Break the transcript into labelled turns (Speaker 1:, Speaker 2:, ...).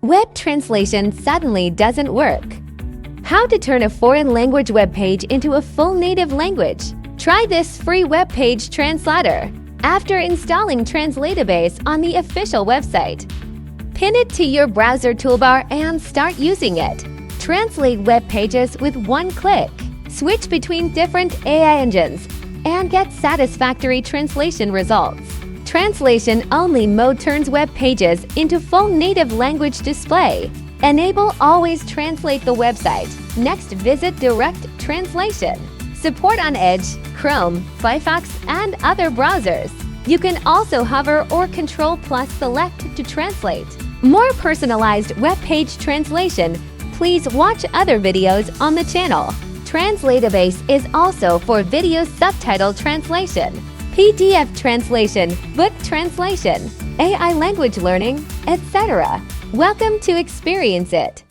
Speaker 1: Web translation suddenly doesn't work. How to turn a foreign language web page into a full native language? Try this free web page translator after installing Translatabase on the official website. Pin it to your browser toolbar and start using it. Translate web pages with one click. Switch between different AI engines and get satisfactory translation results. Translation-only mode turns web pages into full native language display. Enable Always Translate the website. Next, visit Direct Translation. Support on Edge, Chrome, Firefox, and other browsers. You can also hover or Control plus select to translate. More personalized web page translation, please watch other videos on the channel. Translatabase is also for video subtitle translation, PDF translation, book translation, AI language learning, etc. Welcome to experience it.